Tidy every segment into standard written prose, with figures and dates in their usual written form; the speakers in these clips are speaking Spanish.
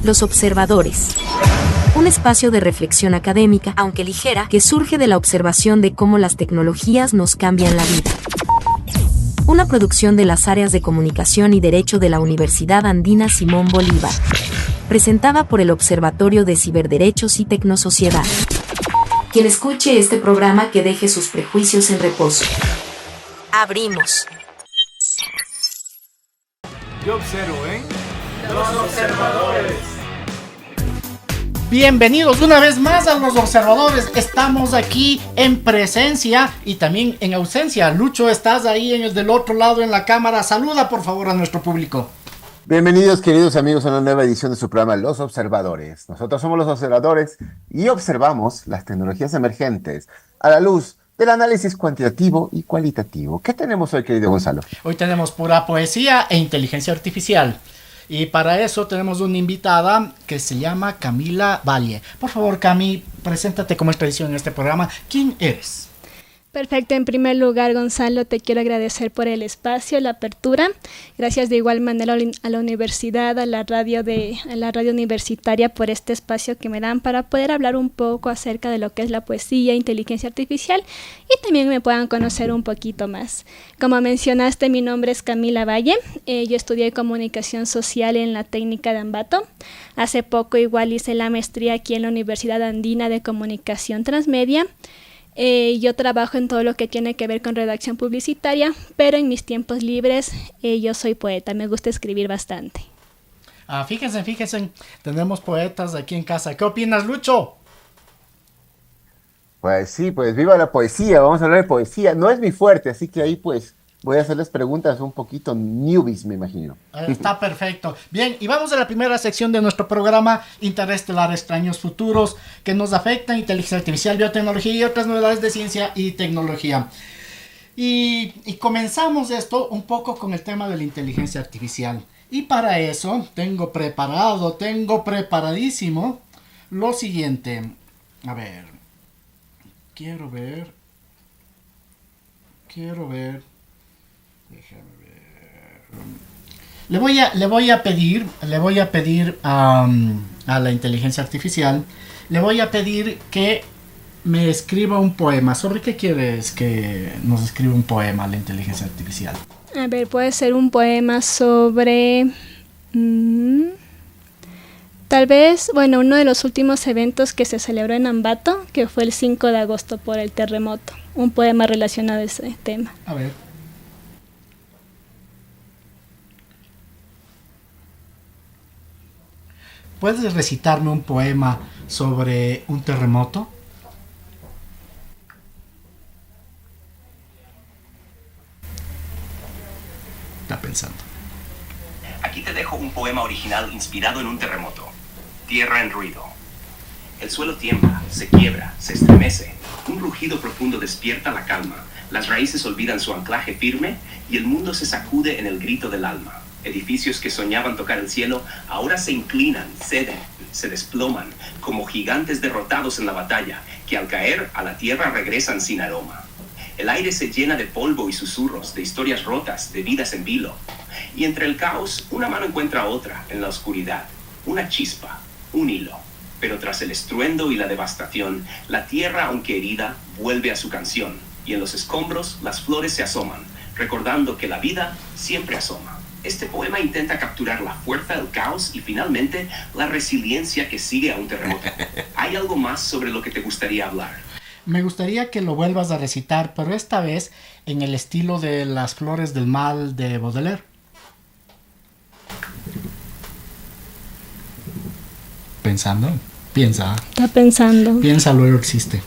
Los observadores. Un espacio de reflexión académica, aunque ligera, que surge de la observación de cómo las tecnologías nos cambian la vida. Una producción de las áreas de Comunicación y Derecho de la Universidad Andina Simón Bolívar. Presentada por el Observatorio de Ciberderechos y Tecnosociedad. Quien escuche este programa que deje sus prejuicios en reposo. Abrimos. Yo observo, Los observadores. Bienvenidos una vez más a Los Observadores. Estamos aquí en presencia y también en ausencia. Lucho, estás ahí en el del otro lado en la cámara. Saluda por favor a nuestro público. Bienvenidos queridos amigos a una nueva edición de su programa Los Observadores. Nosotros somos los observadores y observamos las tecnologías emergentes a la luz del análisis cuantitativo y cualitativo. ¿Qué tenemos hoy, querido Gonzalo? Hoy tenemos pura poesía e inteligencia artificial. Y para eso tenemos una invitada que se llama Camila Valle. Por favor, Cami, preséntate como es tradición en este programa. ¿Quién eres? Perfecto, en primer lugar, Gonzalo, te quiero agradecer por el espacio, la apertura. Gracias de igual manera a la universidad, a la radio universitaria por este espacio que me dan para poder hablar un poco acerca de lo que es la poesía, inteligencia artificial y también me puedan conocer un poquito más. Como mencionaste, mi nombre es Camila Valle. Yo estudié comunicación social en la técnica de Ambato. Hace poco igual hice la maestría aquí en la Universidad Andina de Comunicación Transmedia. Yo trabajo en todo lo que tiene que ver con redacción publicitaria, pero en mis tiempos libres yo soy poeta, me gusta escribir bastante. Fíjense, tenemos poetas aquí en casa. ¿Qué opinas, Lucho? Pues sí, pues viva la poesía, vamos a hablar de poesía. No es mi fuerte, así que ahí pues voy a hacerles preguntas un poquito newbies, me imagino. Está perfecto. Bien, y vamos a la primera sección de nuestro programa Interestelar Extraños Futuros, que nos afectan: inteligencia artificial, biotecnología y otras novedades de ciencia y tecnología. Y comenzamos esto un poco con el tema de la inteligencia artificial. Y para eso tengo preparadísimo lo siguiente. A ver, quiero ver. Déjame ver. Le voy a pedir a la inteligencia artificial, le voy a pedir que me escriba un poema. ¿Sobre qué quieres que nos escriba un poema la inteligencia artificial? A ver, puede ser un poema sobre... tal vez, uno de los últimos eventos que se celebró en Ambato, que fue el 5 de agosto por el terremoto. Un poema relacionado a ese tema. A ver. ¿Puedes recitarme un poema sobre un terremoto? Está pensando. Aquí te dejo un poema original inspirado en un terremoto. Tierra en ruido. El suelo tiembla, se quiebra, se estremece. Un rugido profundo despierta la calma. Las raíces olvidan su anclaje firme y el mundo se sacude en el grito del alma. Edificios que soñaban tocar el cielo ahora se inclinan, ceden, se desploman como gigantes derrotados en la batalla que al caer a la tierra regresan sin aroma. El aire se llena de polvo y susurros, de historias rotas, de vidas en vilo. Y entre el caos, una mano encuentra a otra en la oscuridad, una chispa, un hilo. Pero tras el estruendo y la devastación, la tierra, aunque herida, vuelve a su canción. Y en los escombros, las flores se asoman, recordando que la vida siempre asoma. Este poema intenta capturar la fuerza del caos y finalmente la resiliencia que sigue a un terremoto. ¿Hay algo más sobre lo que te gustaría hablar? Me gustaría que lo vuelvas a recitar, pero esta vez en el estilo de Las Flores del Mal de Baudelaire. ¿Pensando? Piensa. Está pensando. Piensa, luego existe.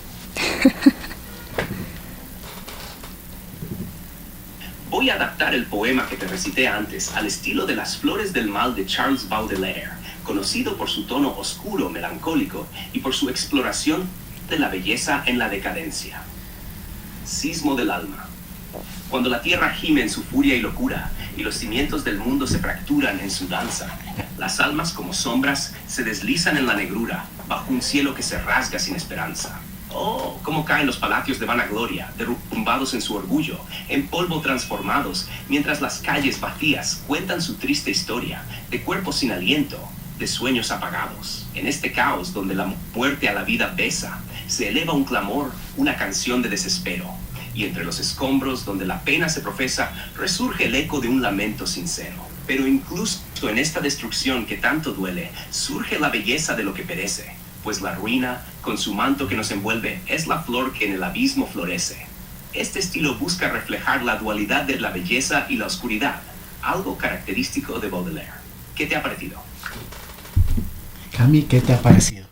Voy a adaptar el poema que te recité antes al estilo de Las Flores del Mal de Charles Baudelaire, conocido por su tono oscuro, melancólico y por su exploración de la belleza en la decadencia. Sismo del alma. Cuando la tierra gime en su furia y locura, y los cimientos del mundo se fracturan en su danza, las almas como sombras se deslizan en la negrura, bajo un cielo que se rasga sin esperanza. Oh, cómo caen los palacios de vanagloria, derrumbados en su orgullo, en polvo transformados, mientras las calles vacías cuentan su triste historia, de cuerpos sin aliento, de sueños apagados. En este caos donde la muerte a la vida besa, se eleva un clamor, una canción de desespero. Y entre los escombros donde la pena se profesa, resurge el eco de un lamento sincero. Pero incluso en esta destrucción que tanto duele, surge la belleza de lo que perece, pues la ruina, con su manto que nos envuelve, es la flor que en el abismo florece. Este estilo busca reflejar la dualidad de la belleza y la oscuridad, algo característico de Baudelaire. ¿Qué te ha parecido? Cami, ¿qué te ha parecido?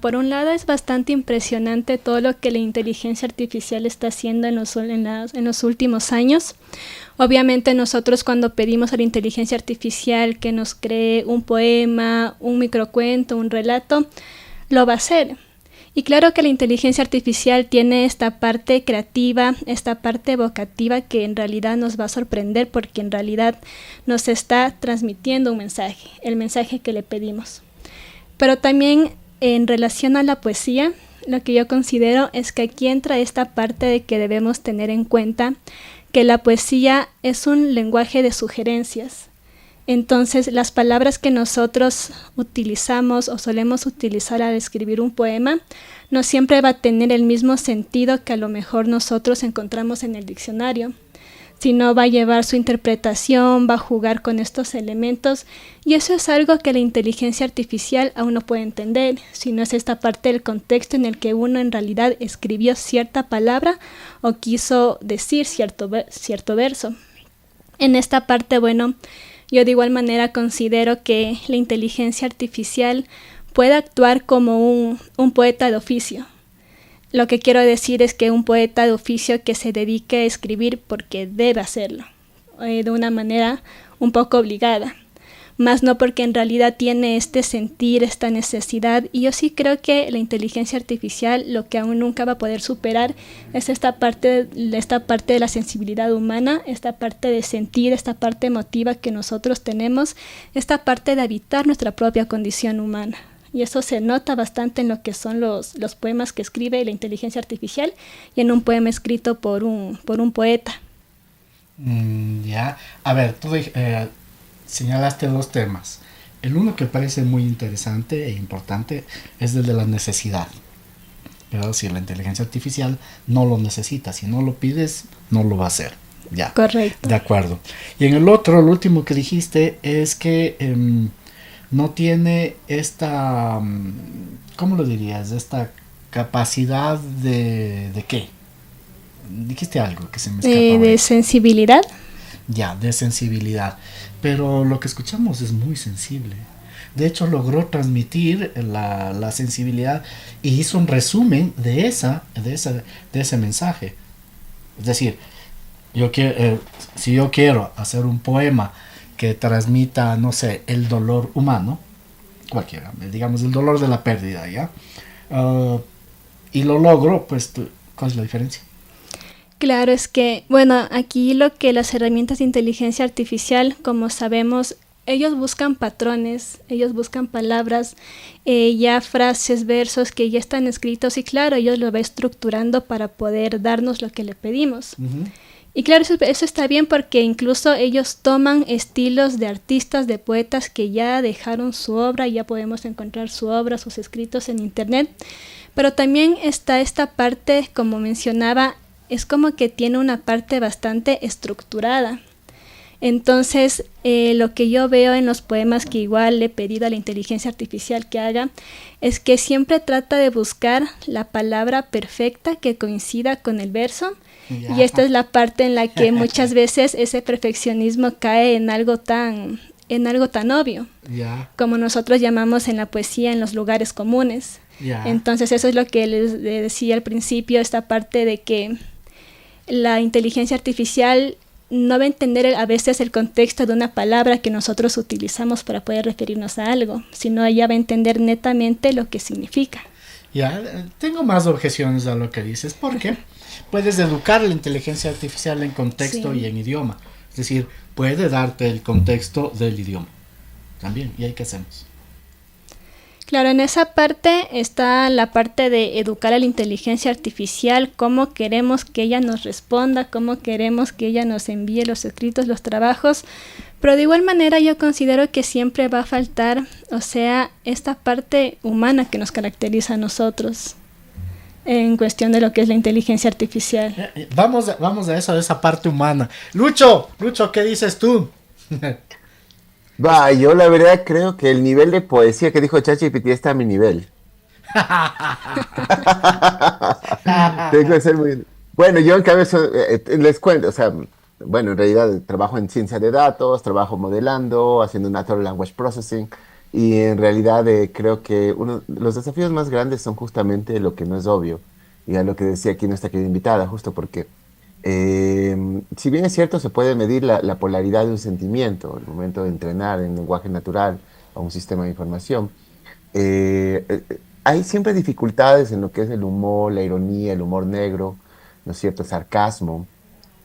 Por un lado es bastante impresionante todo lo que la inteligencia artificial está haciendo en los últimos años. Obviamente nosotros cuando pedimos a la inteligencia artificial que nos cree un poema, un microcuento, un relato, lo va a hacer. Y claro que la inteligencia artificial tiene esta parte creativa, esta parte evocativa que en realidad nos va a sorprender porque en realidad nos está transmitiendo un mensaje, el mensaje que le pedimos. Pero también en relación a la poesía, lo que yo considero es que aquí entra esta parte de que debemos tener en cuenta que la poesía es un lenguaje de sugerencias. Entonces, las palabras que nosotros utilizamos o solemos utilizar al escribir un poema no siempre va a tener el mismo sentido que a lo mejor nosotros encontramos en el diccionario, sino va a llevar su interpretación, va a jugar con estos elementos, y eso es algo que la inteligencia artificial aún no puede entender, sino es esta parte del contexto en el que uno en realidad escribió cierta palabra o quiso decir cierto verso. En esta parte, yo de igual manera considero que la inteligencia artificial puede actuar como un poeta de oficio. Lo que quiero decir es que un poeta de oficio que se dedique a escribir porque debe hacerlo, de una manera un poco obligada, más no porque en realidad tiene este sentir, esta necesidad. Y yo sí creo que la inteligencia artificial lo que aún nunca va a poder superar es esta parte de la sensibilidad humana, esta parte de sentir, esta parte emotiva que nosotros tenemos, esta parte de habitar nuestra propia condición humana. Y eso se nota bastante en lo que son los poemas que escribe la inteligencia artificial y en un poema escrito por un poeta. Ya, a ver, tú señalaste dos temas. El uno que parece muy interesante e importante es el de la necesidad. Pero si la inteligencia artificial no lo necesita, si no lo pides, no lo va a hacer. Ya. Correcto. De acuerdo. Y en el otro, lo último que dijiste es que no tiene esta, ¿cómo lo dirías? Esta capacidad ¿de qué? Dijiste algo que se me escapó. ¿De sensibilidad? Ya, de sensibilidad. Pero lo que escuchamos es muy sensible. De hecho, logró transmitir la sensibilidad y hizo un resumen de ese mensaje. Es decir, si yo quiero hacer un poema que transmita, no sé, el dolor humano, cualquiera, digamos el dolor de la pérdida, ¿ya? Y lo logro, pues, ¿cuál es la diferencia? Claro, es que, aquí lo que las herramientas de inteligencia artificial, como sabemos, ellos buscan patrones, ellos buscan palabras, ya frases, versos que ya están escritos y claro, ellos lo van estructurando para poder darnos lo que le pedimos. Uh-huh. Y claro, eso está bien porque incluso ellos toman estilos de artistas, de poetas que ya dejaron su obra, ya podemos encontrar su obra, sus escritos en internet, pero también está esta parte, como mencionaba, es como que tiene una parte bastante estructurada. Entonces, lo que yo veo en los poemas que igual le he pedido a la inteligencia artificial que haga, es que siempre trata de buscar la palabra perfecta que coincida con el verso. Yeah. Y esta es la parte en la que muchas veces ese perfeccionismo cae en algo tan obvio, yeah, como nosotros llamamos en la poesía en los lugares comunes. Yeah. Entonces eso es lo que les decía al principio, esta parte de que la inteligencia artificial no va a entender a veces el contexto de una palabra que nosotros utilizamos para poder referirnos a algo, sino ella va a entender netamente lo que significa. Ya, tengo más objeciones a lo que dices, porque puedes educar la inteligencia artificial en contexto Sí. y en idioma. Es decir, puede darte el contexto del idioma también. ¿Y ahí qué hacemos? Claro, en esa parte está la parte de educar a la inteligencia artificial, cómo queremos que ella nos responda, cómo queremos que ella nos envíe los escritos, los trabajos, pero de igual manera yo considero que siempre va a faltar, o sea, esta parte humana que nos caracteriza a nosotros en cuestión de lo que es la inteligencia artificial. Vamos a eso, de esa parte humana. Lucho, ¿qué dices tú? Va, yo la verdad creo que el nivel de poesía que dijo ChatGPT está a mi nivel. Tengo que ser muy... Bueno, yo en cambio les cuento, o sea, bueno, en realidad trabajo en ciencia de datos, trabajo modelando, haciendo natural language processing, y en realidad creo que los desafíos más grandes son justamente lo que no es obvio, y a lo que decía aquí nuestra querida invitada, justo porque si bien es cierto, se puede medir la polaridad de un sentimiento, el momento de entrenar en lenguaje natural a un sistema de información. Hay siempre dificultades en lo que es el humor, la ironía, el humor negro, ¿no es cierto?, sarcasmo,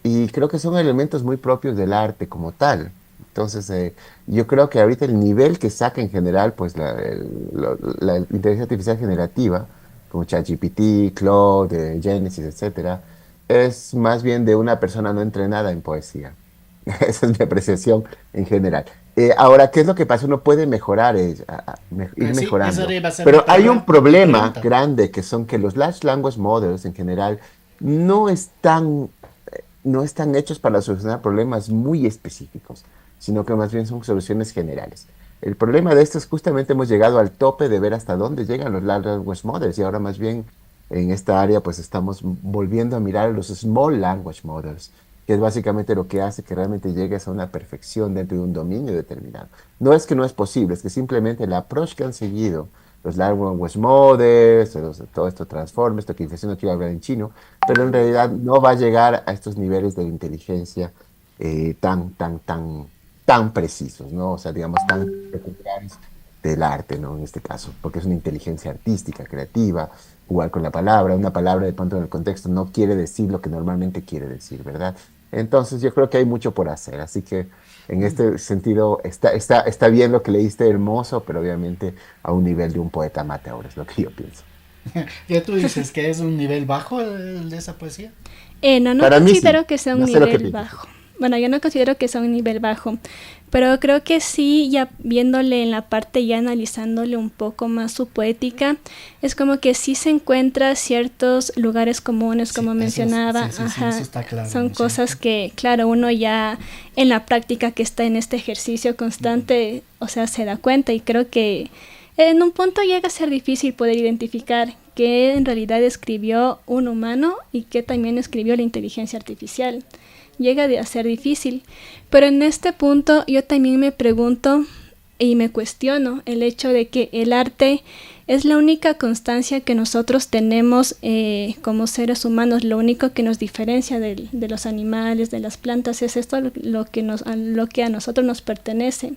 y creo que son elementos muy propios del arte como tal. Entonces, yo creo que ahorita el nivel que saca en general, pues la inteligencia artificial generativa, como ChatGPT, Claude, Genesis, etcétera, es más bien de una persona no entrenada en poesía. Esa es mi apreciación en general. Ahora, ¿qué es lo que pasa? Uno puede mejorar, ir Sí, mejorando. esa iba a ser Pero mi hay un mi problema pregunta. grande, que son que los large language models en general no están, no están hechos para solucionar problemas muy específicos, sino que más bien son soluciones generales. El problema de esto es justamente hemos llegado al tope de ver hasta dónde llegan los large language models, y ahora más bien en esta área pues estamos volviendo a mirar los small language models, que es básicamente lo que hace que realmente llegues a una perfección dentro de un dominio determinado. No es que no es posible, es que simplemente el approach que han seguido los large language models, todo esto transforma, esto que no quiero hablar en chino, pero en realidad no va a llegar a estos niveles de inteligencia tan precisos, ¿no? O sea, digamos, tan peculiares del arte, ¿no? En este caso, porque es una inteligencia artística, creativa, jugar con la palabra, una palabra de pronto en el contexto no quiere decir lo que normalmente quiere decir, ¿verdad? Entonces yo creo que hay mucho por hacer, así que en este sentido está bien lo que leíste, hermoso, pero obviamente a un nivel de un poeta amateur, es lo que yo pienso. ¿Qué tú dices? ¿Que es un nivel bajo el de esa poesía? No Para mí sí, considero que sea un no sé lo que nivel piensas. bajo. Bueno, yo no considero que sea un nivel bajo, pero creo que sí, ya viéndole en la parte, ya analizándole un poco más su poética, es como que sí se encuentra ciertos lugares comunes, como Sí, mencionaba, sí, ajá, eso está claro, son ¿no es cosas cierto? que, claro, uno ya en la práctica que está en este ejercicio constante, o sea, se da cuenta, y creo que en un punto llega a ser difícil poder identificar qué en realidad escribió un humano y qué también escribió la inteligencia artificial. Llega a ser difícil, pero en este punto yo también me pregunto y me cuestiono el hecho de que el arte es la única constancia que nosotros tenemos como seres humanos. Lo único que nos diferencia de los animales, de las plantas, es esto lo que a nosotros nos pertenece.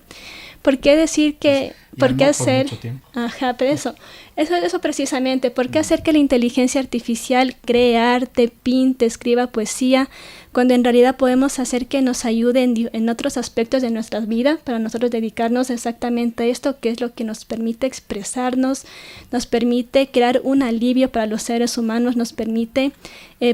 ¿Por qué decir que, Y por el qué amor por hacer, mucho tiempo. ajá, pero eso precisamente, por qué hacer que la inteligencia artificial cree arte, pinte, escriba poesía, cuando en realidad podemos hacer que nos ayude en otros aspectos de nuestras vidas, para nosotros dedicarnos exactamente a esto, que es lo que nos permite expresarnos, nos permite crear un alivio para los seres humanos, nos permite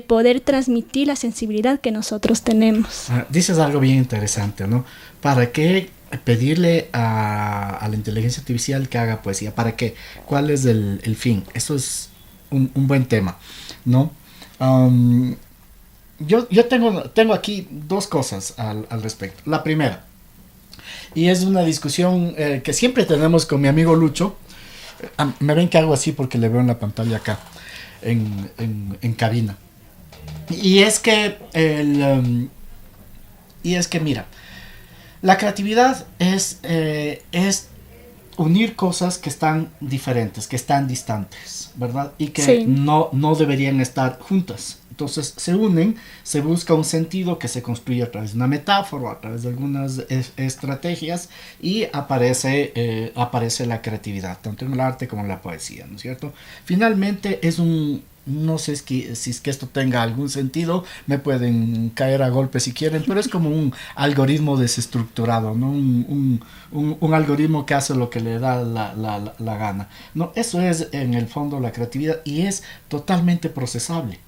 poder transmitir la sensibilidad que nosotros tenemos. Dices algo bien interesante, ¿no? ¿Para qué pedirle a la inteligencia artificial que haga poesía? ¿Para qué? ¿Cuál es el fin? Eso es un buen tema, ¿no? Yo tengo aquí dos cosas al respecto. La primera, y es una discusión que siempre tenemos con mi amigo Lucho. Me ven que hago así porque le veo en la pantalla acá, en cabina. Y es que mira, la creatividad es unir cosas que están diferentes, que están distantes, ¿verdad? Y que Sí. no deberían estar juntas. Entonces se unen, se busca un sentido que se construye a través de una metáfora, a través de algunas estrategias y aparece la creatividad, tanto en el arte como en la poesía, ¿no es cierto? Finalmente no sé si es que esto tenga algún sentido, me pueden caer a golpes si quieren, pero es como un algoritmo desestructurado, ¿no? Un algoritmo que hace lo que le da la gana. No, eso es en el fondo la creatividad y es totalmente procesable.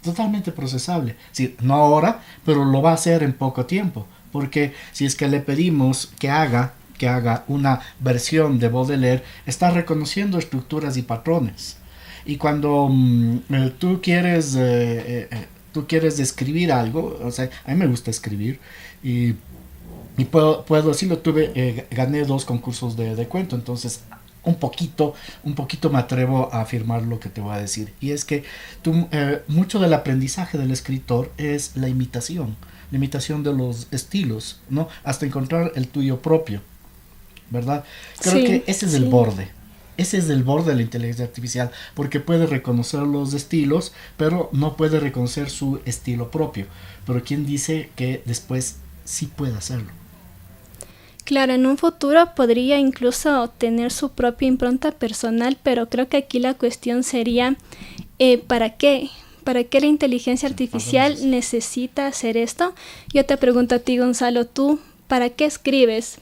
Totalmente procesable. Sí, no ahora, pero lo va a hacer en poco tiempo. Porque si es que le pedimos que haga una versión de Baudelaire, está reconociendo estructuras y patrones. Y cuando tú quieres describir algo, o sea, a mí me gusta escribir y puedo decirlo, gané 2 concursos de cuento, entonces un poquito me atrevo a afirmar lo que te voy a decir. Y es que mucho del aprendizaje del escritor es la imitación de los estilos, ¿no? Hasta encontrar el tuyo propio, ¿verdad? Creo que ese es el borde. Ese es el borde de la inteligencia artificial, porque puede reconocer los estilos, pero no puede reconocer su estilo propio. Pero ¿quién dice que después sí puede hacerlo? Claro, en un futuro podría incluso tener su propia impronta personal, pero creo que aquí la cuestión sería ¿para qué? ¿Para qué la inteligencia artificial necesita hacer esto? Yo te pregunto a ti, Gonzalo, ¿tú para qué escribes?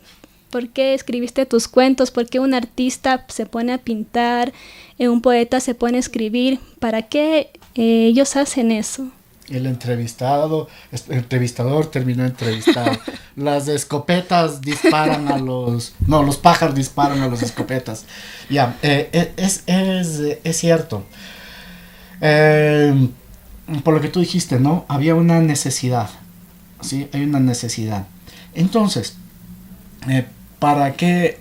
¿Por qué escribiste tus cuentos? ¿Por qué un artista se pone a pintar? ¿Un poeta se pone a escribir? ¿Para qué ellos hacen eso? El entrevistador terminó entrevistado. Las escopetas disparan los pájaros disparan a las escopetas. Ya, es cierto. Por lo que tú dijiste, ¿no? Había una necesidad. Sí, hay una necesidad. Entonces, ¿para qué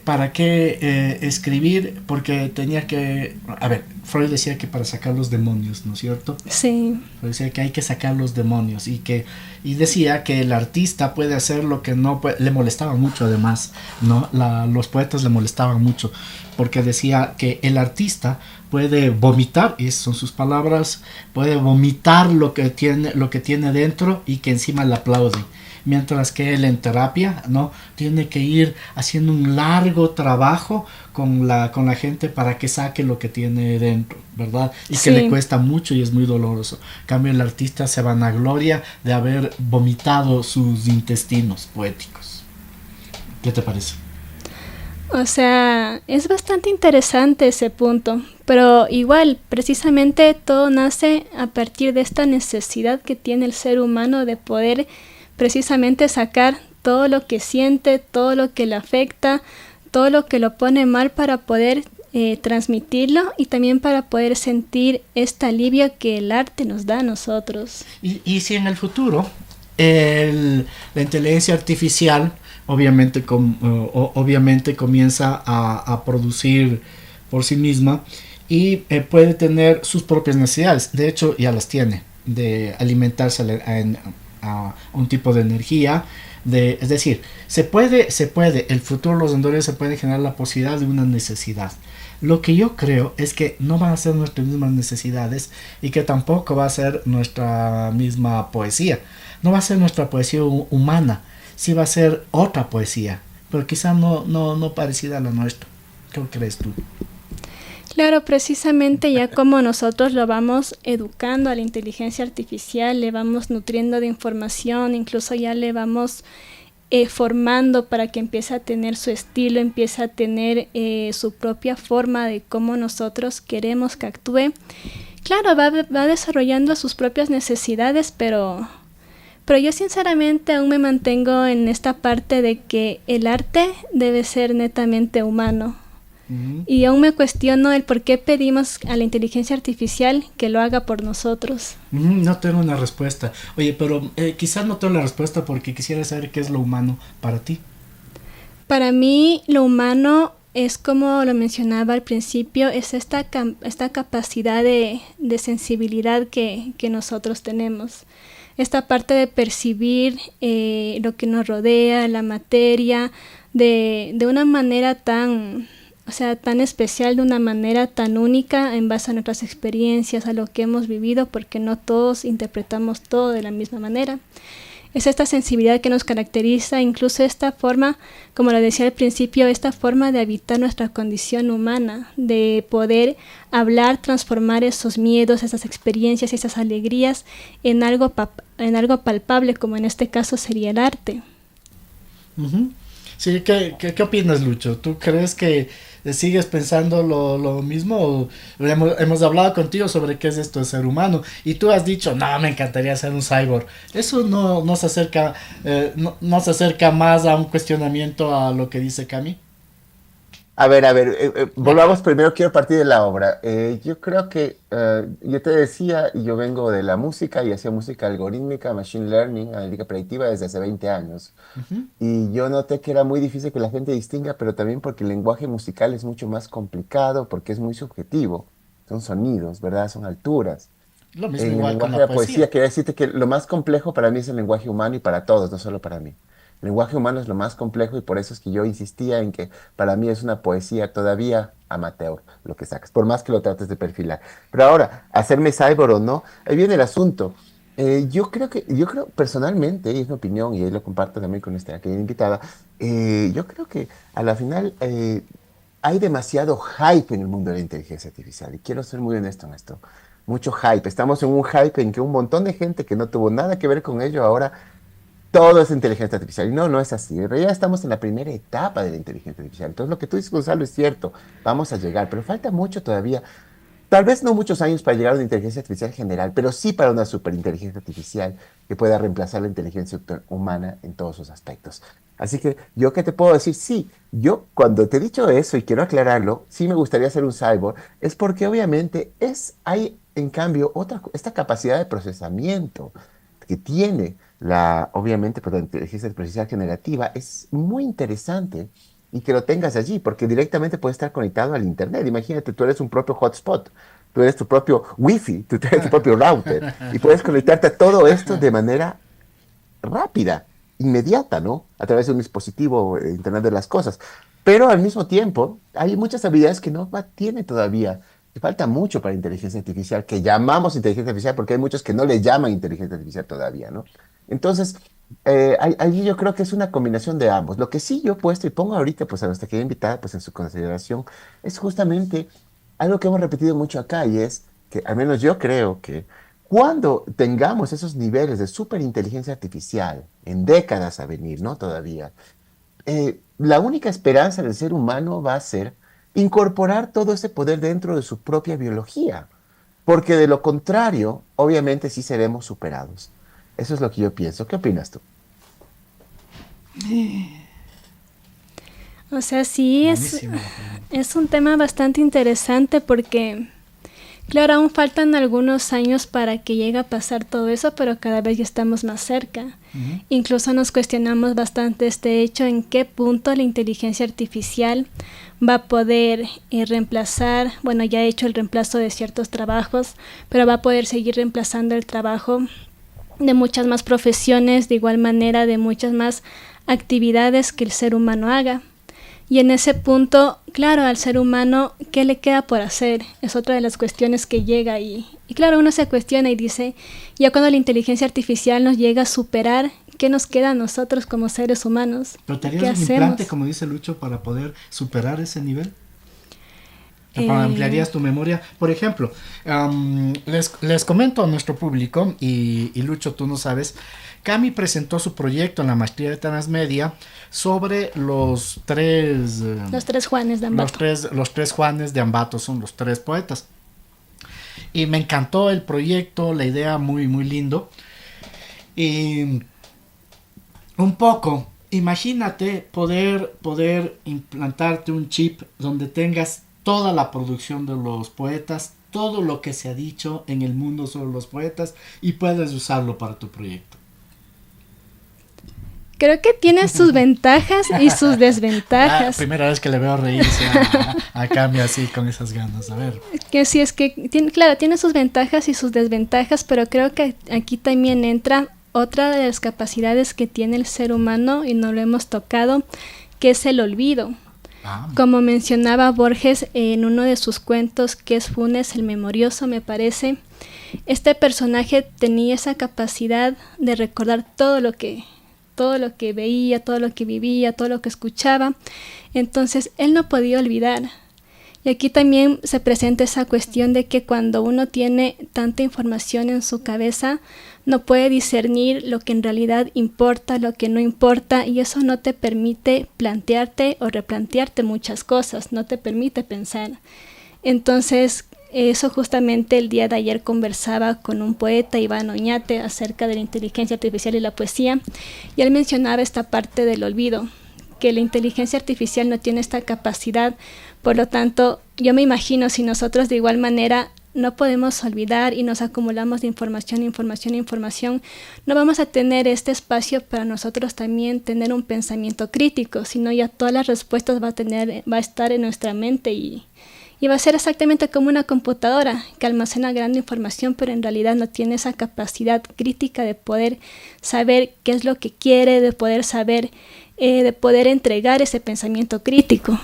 escribir? Porque tenía que... A ver, Freud decía que para sacar los demonios, ¿no es cierto? Sí. Freud decía que hay que sacar los demonios y decía que el artista puede hacer lo que no puede... Le molestaba mucho además, ¿no? Los poetas le molestaban mucho porque decía que el artista puede vomitar, y esas son sus palabras, puede vomitar lo que tiene dentro y que encima le aplauden. Mientras que él en terapia, ¿no? Tiene que ir haciendo un largo trabajo con la gente para que saque lo que tiene dentro, ¿verdad? Y que le cuesta mucho y es muy doloroso. En cambio, el artista se vanagloria de haber vomitado sus intestinos poéticos. ¿Qué te parece? O sea, es bastante interesante ese punto, pero igual, precisamente todo nace a partir de esta necesidad que tiene el ser humano de poder precisamente sacar todo lo que siente, todo lo que le afecta, todo lo que lo pone mal para poder transmitirlo y también para poder sentir este alivio que el arte nos da a nosotros. Y si en el futuro la inteligencia artificial obviamente comienza a producir por sí misma y puede tener sus propias necesidades, de hecho ya las tiene, de alimentarse a un tipo de energía, es decir, se puede, el futuro de los androides se puede generar la posibilidad de una necesidad. Lo que yo creo es que no van a ser nuestras mismas necesidades y que tampoco va a ser nuestra misma poesía. No va a ser nuestra poesía humana, sí va a ser otra poesía, pero quizá no parecida a la nuestra. ¿Qué crees tú? Claro, precisamente ya como nosotros lo vamos educando a la inteligencia artificial, le vamos nutriendo de información, incluso ya le vamos formando para que empiece a tener su estilo, empiece a tener su propia forma de cómo nosotros queremos que actúe. Claro, va desarrollando sus propias necesidades, pero yo sinceramente aún me mantengo en esta parte de que el arte debe ser netamente humano. Y aún me cuestiono el por qué pedimos a la inteligencia artificial que lo haga por nosotros. No tengo una respuesta. Oye, pero quizás no tengo la respuesta porque quisiera saber qué es lo humano para ti. Para mí lo humano es, como lo mencionaba al principio, es esta capacidad de sensibilidad que nosotros tenemos. Esta parte de percibir lo que nos rodea, la materia, de una manera tan o sea, tan especial, de una manera tan única en base a nuestras experiencias, a lo que hemos vivido, porque no todos interpretamos todo de la misma manera. Es esta sensibilidad que nos caracteriza, incluso esta forma, como lo decía al principio, esta forma de habitar nuestra condición humana, de poder hablar, transformar esos miedos, esas experiencias, esas alegrías en algo palpable, como en este caso sería el arte. Uh-huh. Sí, ¿qué opinas, Lucho? ¿Tú crees que sigues pensando lo mismo? Hemos hablado contigo sobre qué es esto de ser humano y tú has dicho, no, me encantaría ser un cyborg. Eso no se acerca, no se acerca más a un cuestionamiento a lo que dice Cami. A ver, volvamos primero, quiero partir de la obra. Yo creo que, yo te decía, yo vengo de la música y hacía música algorítmica, machine learning, analítica predictiva desde hace 20 años. Uh-huh. Y yo noté que era muy difícil que la gente distinga, pero también porque el lenguaje musical es mucho más complicado, porque es muy subjetivo. Son sonidos, ¿verdad? Son alturas. Lo mismo En el igual con lenguaje la de la poesía, quería decirte que lo más complejo para mí es el lenguaje humano y para todos, no solo para mí. El lenguaje humano es lo más complejo y por eso es que yo insistía en que para mí es una poesía todavía amateur lo que sacas, por más que lo trates de perfilar. Pero ahora, hacerme cyborg o no, ahí viene el asunto. Yo creo personalmente, y es mi opinión, y ahí lo comparto también con esta querida invitada, yo creo que a la final hay demasiado hype en el mundo de la inteligencia artificial, y quiero ser muy honesto en esto. Mucho hype. Estamos en un hype en que un montón de gente que no tuvo nada que ver con ello ahora todo es inteligencia artificial. Y no es así. En realidad estamos en la primera etapa de la inteligencia artificial. Entonces lo que tú dices, Gonzalo, es cierto. Vamos a llegar, pero falta mucho todavía. Tal vez no muchos años para llegar a una inteligencia artificial general, pero sí para una superinteligencia artificial que pueda reemplazar la inteligencia humana en todos sus aspectos. Así que yo qué te puedo decir, sí, yo cuando te he dicho eso y quiero aclararlo, sí me gustaría ser un cyborg, es porque obviamente hay en cambio esta capacidad de procesamiento que tiene obviamente, pero la inteligencia artificial generativa es muy interesante y que lo tengas allí, porque directamente puedes estar conectado al internet. Imagínate, tú eres un propio hotspot, tú eres tu propio wifi, tú eres tu propio router y puedes conectarte a todo esto de manera rápida, inmediata, ¿no? A través de un dispositivo, Internet de las cosas. Pero al mismo tiempo, hay muchas habilidades que no tiene todavía. Falta mucho para inteligencia artificial, que llamamos inteligencia artificial, porque hay muchos que no le llaman inteligencia artificial todavía, ¿no? Entonces, allí yo creo que es una combinación de ambos. Lo que sí yo he puesto y pongo ahorita pues a nuestra querida invitada pues en su consideración es justamente algo que hemos repetido mucho acá y es que al menos yo creo que cuando tengamos esos niveles de superinteligencia artificial en décadas a venir, ¿no? Todavía, la única esperanza del ser humano va a ser incorporar todo ese poder dentro de su propia biología, porque de lo contrario, obviamente sí seremos superados. Eso es lo que yo pienso. ¿Qué opinas tú? O sea, sí, es un tema bastante interesante porque, claro, aún faltan algunos años para que llegue a pasar todo eso, pero cada vez ya estamos más cerca. Uh-huh. Incluso nos cuestionamos bastante este hecho, en qué punto la inteligencia artificial va a poder reemplazar, bueno, ya ha hecho el reemplazo de ciertos trabajos, pero va a poder seguir reemplazando el trabajo de muchas más profesiones, de igual manera de muchas más actividades que el ser humano haga. Y en ese punto, claro, al ser humano, ¿qué le queda por hacer? Es otra de las cuestiones que llega y claro, uno se cuestiona y dice, ya cuando la inteligencia artificial nos llega a superar, ¿qué nos queda a nosotros como seres humanos? ¿Pero te harías un implante, como dice Lucho, para poder superar ese nivel? ¿Ampliarías tu memoria? Por ejemplo, les comento a nuestro público, y Lucho, tú no sabes, Cami presentó su proyecto en la maestría de transmedia sobre los tres Juanes de Ambato. Los tres Juanes de Ambato son los tres poetas. Y me encantó el proyecto, la idea muy, muy lindo. Y un poco, imagínate poder implantarte un chip donde tengas toda la producción de los poetas, todo lo que se ha dicho en el mundo sobre los poetas y puedes usarlo para tu proyecto. Creo que tiene sus ventajas y sus desventajas. Primera vez que le veo reírse a Cami así con esas ganas. A ver. Que sí, es que, tiene sus ventajas y sus desventajas, pero creo que aquí también entra otra de las capacidades que tiene el ser humano y no lo hemos tocado, que es el olvido. Como mencionaba Borges en uno de sus cuentos, que es Funes el Memorioso, me parece, este personaje tenía esa capacidad de recordar todo lo que veía, todo lo que vivía, todo lo que escuchaba. Entonces él no podía olvidar. Y aquí también se presenta esa cuestión de que cuando uno tiene tanta información en su cabeza, no puede discernir lo que en realidad importa, lo que no importa, y eso no te permite plantearte o replantearte muchas cosas, no te permite pensar. Entonces, eso justamente el día de ayer conversaba con un poeta, Iván Oñate, acerca de la inteligencia artificial y la poesía, y él mencionaba esta parte del olvido, que la inteligencia artificial no tiene esta capacidad. Por lo tanto, yo me imagino si nosotros de igual manera no podemos olvidar y nos acumulamos de información, no vamos a tener este espacio para nosotros también tener un pensamiento crítico, sino ya todas las respuestas va a estar en nuestra mente y va a ser exactamente como una computadora que almacena gran información, pero en realidad no tiene esa capacidad crítica de poder saber qué es lo que quiere, de poder saber, de poder entregar ese pensamiento crítico.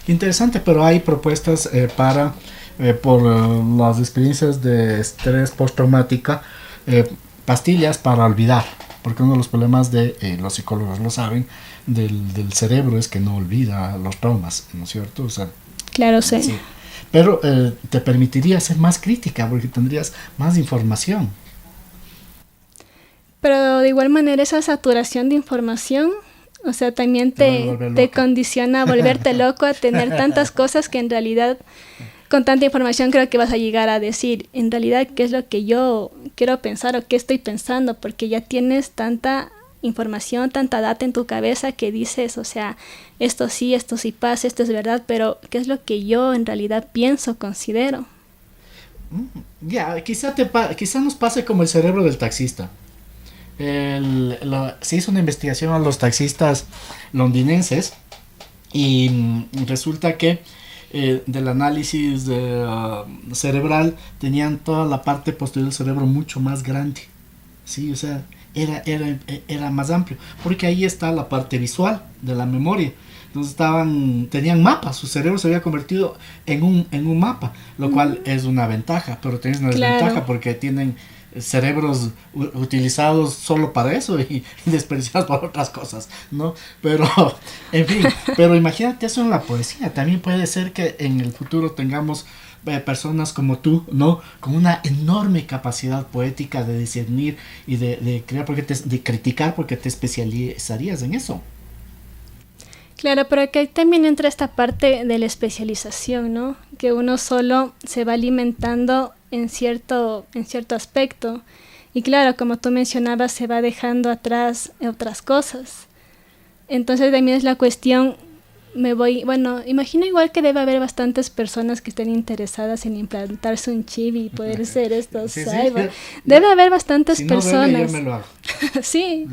Interesante, pero hay propuestas por las experiencias de estrés postraumática, pastillas para olvidar, porque uno de los problemas de los psicólogos lo saben, del cerebro es que no olvida los traumas, ¿no es cierto? O sea, claro, sí. Pero te permitiría ser más crítica porque tendrías más información. Pero de igual manera esa saturación de información, o sea, también te condiciona a volverte loco, a tener tantas cosas que en realidad con tanta información creo que vas a llegar a decir, en realidad, qué es lo que yo quiero pensar o qué estoy pensando, porque ya tienes tanta información, tanta data en tu cabeza que dices, o sea, esto sí pasa, esto es verdad, pero ¿qué es lo que yo en realidad pienso, considero? Quizá nos pase como el cerebro del taxista. Se hizo una investigación a los taxistas londinenses y resulta que del análisis cerebral tenían toda la parte posterior del cerebro mucho más grande, sí, o sea, era más amplio, porque ahí está la parte visual de la memoria. Entonces tenían mapas, su cerebro se había convertido en un mapa, lo cual es una ventaja, pero tienes una desventaja porque tienen cerebros utilizados solo para eso y desperdiciados para otras cosas, ¿no? Pero, en fin, pero imagínate eso en la poesía. También puede ser que en el futuro tengamos personas como tú, ¿no? Con una enorme capacidad poética de discernir y de crear, de criticar, porque te especializarías en eso. Claro, pero aquí también entra esta parte de la especialización, ¿no? Que uno solo se va alimentando en cierto aspecto. Y claro, como tú mencionabas, se va dejando atrás otras cosas. Entonces también es la cuestión, imagino igual que debe haber bastantes personas que estén interesadas en implantarse un chip y poder ser estos cyborg. Debe haber bastantes personas. Yo me lo hago. Sí.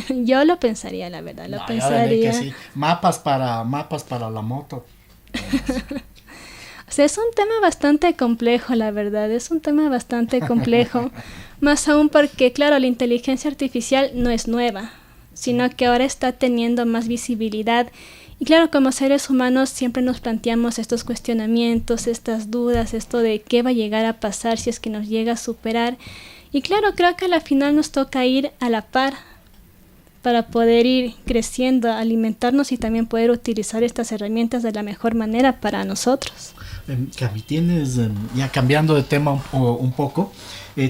Yo lo pensaría, la verdad, lo pensaría. Que sí. Mapas para la moto. O sea, es un tema bastante complejo, la verdad, es un tema bastante complejo. Más aún porque, claro, la inteligencia artificial no es nueva, sino que ahora está teniendo más visibilidad. Y claro, como seres humanos siempre nos planteamos estos cuestionamientos, estas dudas, esto de qué va a llegar a pasar si es que nos llega a superar. Y claro, creo que a la final nos toca ir a la par para poder ir creciendo, alimentarnos y también poder utilizar estas herramientas de la mejor manera para nosotros. Cami, tienes, ya cambiando de tema un poco,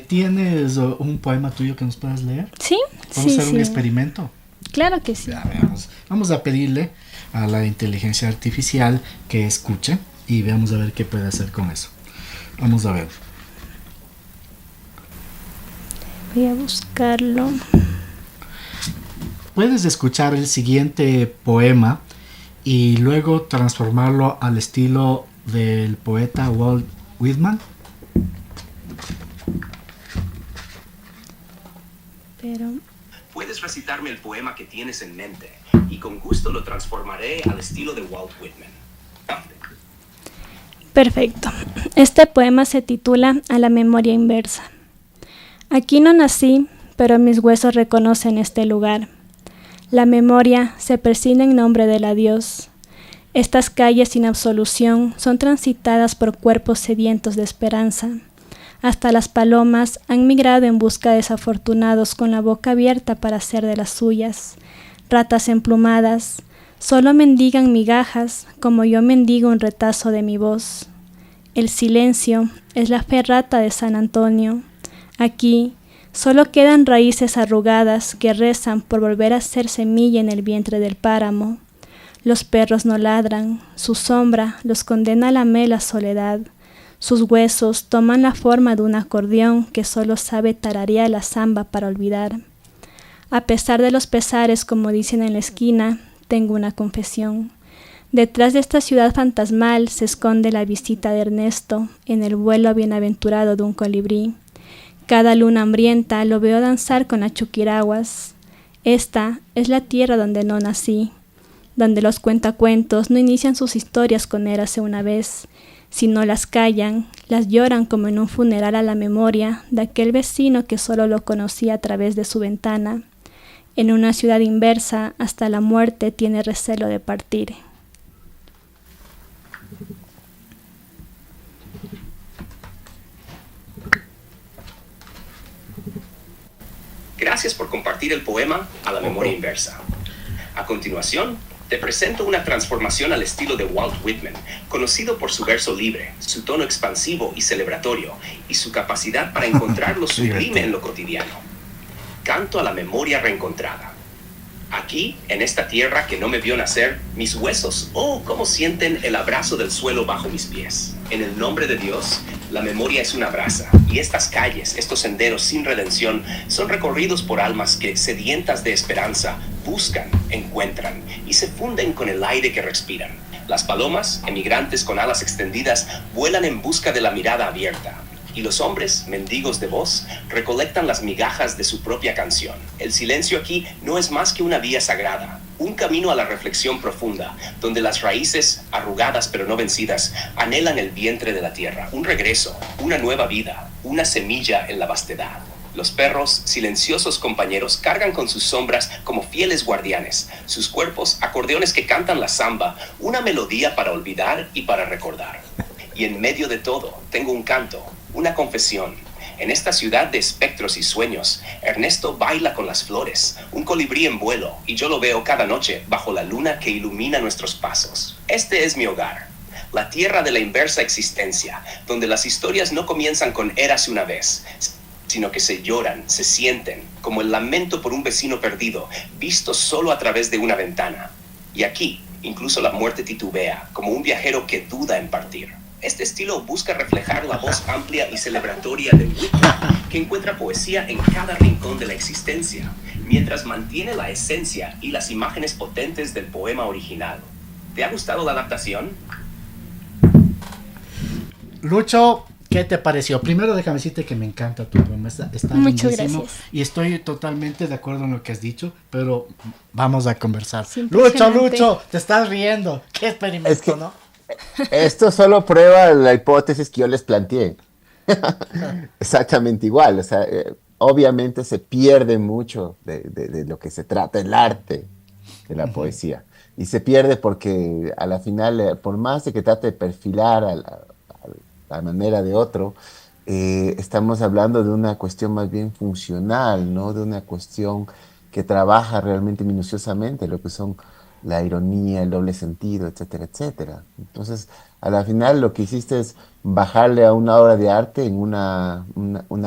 ¿tienes un poema tuyo que nos puedas leer? Sí, ¿Podemos hacer un experimento? Claro que sí. Ya, vamos a pedirle a la inteligencia artificial que escuche y veamos a ver qué puede hacer con eso. Vamos a ver. Voy a buscarlo. Puedes escuchar el siguiente poema y luego transformarlo al estilo del poeta Walt Whitman. Puedes recitarme el poema que tienes en mente y con gusto lo transformaré al estilo de Walt Whitman. Perfecto. Este poema se titula A la memoria inversa. Aquí no nací, pero mis huesos reconocen este lugar. La memoria se persigna en nombre del adiós. Estas calles sin absolución son transitadas por cuerpos sedientos de esperanza. Hasta las palomas han migrado en busca de desafortunados con la boca abierta para hacer de las suyas. Ratas emplumadas solo mendigan migajas como yo mendigo un retazo de mi voz. El silencio es la ferrata de San Antonio. Aquí solo quedan raíces arrugadas que rezan por volver a ser semilla en el vientre del páramo. Los perros no ladran, su sombra los condena a la mela soledad. Sus huesos toman la forma de un acordeón que solo sabe tararear la samba para olvidar. A pesar de los pesares, como dicen en la esquina, tengo una confesión. Detrás de esta ciudad fantasmal se esconde la visita de Ernesto en el vuelo bienaventurado de un colibrí. Cada luna hambrienta lo veo danzar con las chuquiraguas. Esta es la tierra donde no nací, donde los cuentacuentos no inician sus historias con érase una vez, sino las callan, las lloran como en un funeral a la memoria de aquel vecino que solo lo conocía a través de su ventana. En una ciudad inversa, hasta la muerte tiene recelo de partir. Gracias por compartir el poema A la memoria inversa. A continuación, te presento una transformación al estilo de Walt Whitman, conocido por su verso libre, su tono expansivo y celebratorio, y su capacidad para encontrar lo sublime en lo cotidiano. Canto a la memoria reencontrada. Aquí, en esta tierra que no me vio nacer, mis huesos, oh, cómo sienten el abrazo del suelo bajo mis pies. En el nombre de Dios, la memoria es una brasa, y estas calles, estos senderos sin redención, son recorridos por almas que, sedientas de esperanza, buscan, encuentran, y se funden con el aire que respiran. Las palomas, emigrantes con alas extendidas, vuelan en busca de la mirada abierta. Y los hombres, mendigos de voz, recolectan las migajas de su propia canción. El silencio aquí no es más que una vía sagrada, un camino a la reflexión profunda, donde las raíces, arrugadas pero no vencidas, anhelan el vientre de la tierra, un regreso, una nueva vida, una semilla en la vastedad. Los perros, silenciosos compañeros, cargan con sus sombras como fieles guardianes, sus cuerpos, acordeones que cantan la samba, una melodía para olvidar y para recordar. Y en medio de todo, tengo un canto, una confesión. En esta ciudad de espectros y sueños, Ernesto baila con las flores, un colibrí en vuelo, y yo lo veo cada noche bajo la luna que ilumina nuestros pasos. Este es mi hogar, la tierra de la inversa existencia, donde las historias no comienzan con érase una vez, sino que se lloran, se sienten, como el lamento por un vecino perdido, visto solo a través de una ventana. Y aquí, incluso la muerte titubea, como un viajero que duda en partir. Este estilo busca reflejar la voz amplia y celebratoria de Whitman, que encuentra poesía en cada rincón de la existencia, mientras mantiene la esencia y las imágenes potentes del poema original. ¿Te ha gustado la adaptación? Lucho, ¿qué te pareció? Primero déjame decirte que me encanta tu poema, está Muchas lindísimo, gracias. y estoy totalmente de acuerdo en lo que has dicho, pero vamos a conversar. Sí, Lucho, impresionante. te estás riendo. ¿Qué experimento, Es que- no? Esto solo prueba la hipótesis que yo les planteé. Exactamente igual. O sea, obviamente se pierde mucho de lo que se trata, el arte de la poesía. Y se pierde porque a la final, por más de que trate de perfilar a la manera de otro, estamos hablando de una cuestión más bien funcional, ¿no? De una cuestión que trabaja realmente minuciosamente lo que son la ironía, el doble sentido, etcétera, etcétera. Entonces, a la final lo que hiciste es bajarle a una obra de arte en una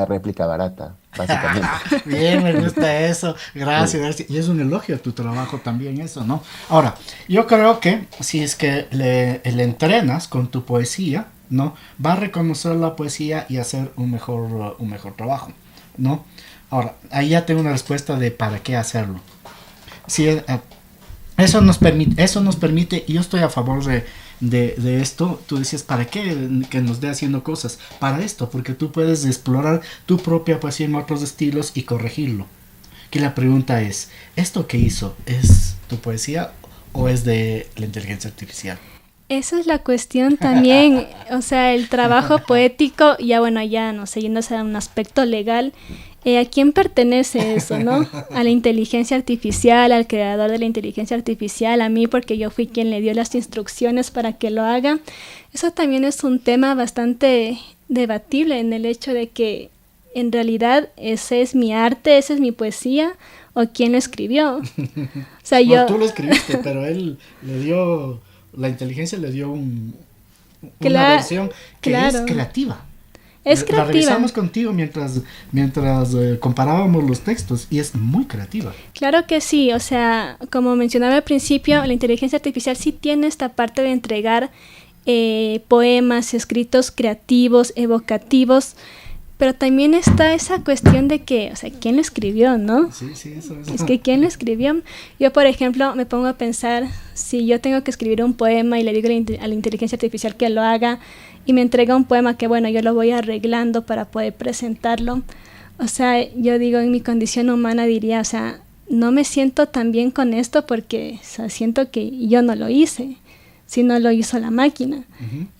réplica barata, básicamente. Bien, me gusta eso. Gracias. Y es un elogio a tu trabajo también eso, ¿no? Ahora, yo creo que si es que le entrenas con tu poesía, ¿no? Va a reconocer la poesía y hacer un mejor trabajo, ¿no? Ahora, ahí ya tengo una respuesta de para qué hacerlo. Si eso nos permite, y yo estoy a favor de esto. Tú decías, ¿para qué que nos dé haciendo cosas? Para esto, porque tú puedes explorar tu propia poesía en otros estilos y corregirlo. Que la pregunta es, ¿esto que hizo es tu poesía o es de la inteligencia artificial? Esa es la cuestión también, o sea, el trabajo poético, ya bueno, ya no sé, yéndose a un aspecto legal, ¿A quién pertenece eso, no? A la inteligencia artificial, al creador de la inteligencia artificial, a mí, porque yo fui quien le dio las instrucciones para que lo haga. Eso también es un tema bastante debatible, en el hecho de que en realidad ese es mi arte, esa es mi poesía, o quién lo escribió. O sea, Bueno, tú lo escribiste, pero él le dio, la inteligencia le dio una versión que es creativa. Es creativa. La revisamos contigo mientras comparábamos los textos y es muy creativa. Claro que sí, o sea, como mencionaba al principio, la inteligencia artificial sí tiene esta parte de entregar poemas, escritos creativos, evocativos, pero también está esa cuestión de que, o sea, ¿quién lo escribió, no? Sí, eso. Es que ¿quién lo escribió? Yo, por ejemplo, me pongo a pensar, si yo tengo que escribir un poema y le digo a la inteligencia artificial que lo haga, y me entrega un poema que, bueno, yo lo voy arreglando para poder presentarlo. O sea, yo digo, en mi condición humana diría, o sea, no me siento tan bien con esto porque, o sea, siento que yo no lo hice, sino lo hizo la máquina.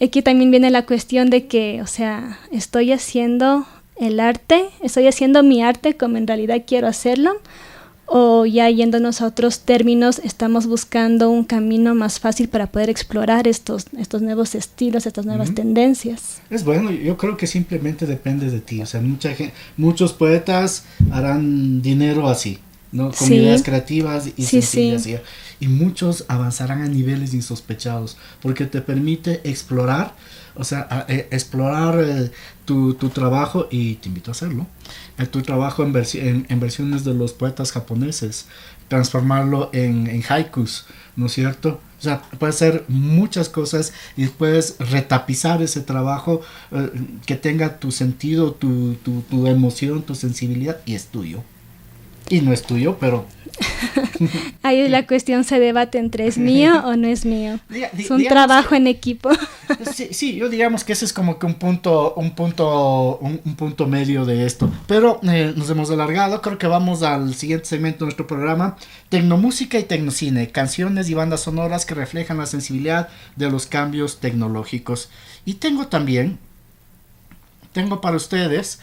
Aquí también viene la cuestión de que, o sea, estoy haciendo el arte, estoy haciendo mi arte como en realidad quiero hacerlo, o ya yéndonos a otros términos, estamos buscando un camino más fácil para poder explorar estos nuevos estilos, estas nuevas tendencias. Es bueno, yo creo que simplemente depende de ti. O sea, muchos poetas harán dinero así, ¿no? Con ideas creativas y sencillas. Sí. Y muchos avanzarán a niveles insospechados, porque te permite explorar, o sea, explorar tu trabajo, y te invito a hacerlo, tu trabajo en versiones de los poetas japoneses, transformarlo en haikus, ¿no es cierto? O sea, puedes hacer muchas cosas y puedes retapizar ese trabajo que tenga tu sentido, tu emoción, tu sensibilidad, y es tuyo. Y no es tuyo, pero... Ahí la cuestión se debate entre es mío o no es mío. Es un trabajo en equipo. Sí, yo digamos que ese es como que un punto medio de esto. Pero nos hemos alargado, creo que vamos al siguiente segmento de nuestro programa. Tecnomúsica y tecnocine, canciones y bandas sonoras que reflejan la sensibilidad de los cambios tecnológicos. Y tengo para ustedes,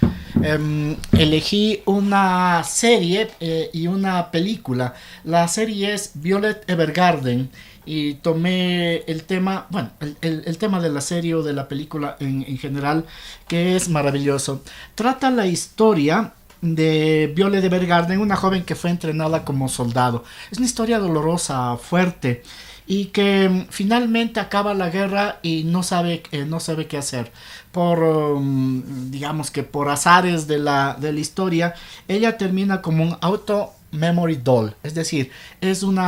elegí una serie y una película. La serie es Violet Evergarden y tomé el tema, bueno, el tema de la serie o de la película en general, que es maravilloso. Trata la historia de Violet Evergarden, una joven que fue entrenada como soldado. Es una historia dolorosa, fuerte, y que finalmente acaba la guerra y no sabe qué hacer. Digamos que por azares de la historia, ella termina como un auto memory doll, es decir, es un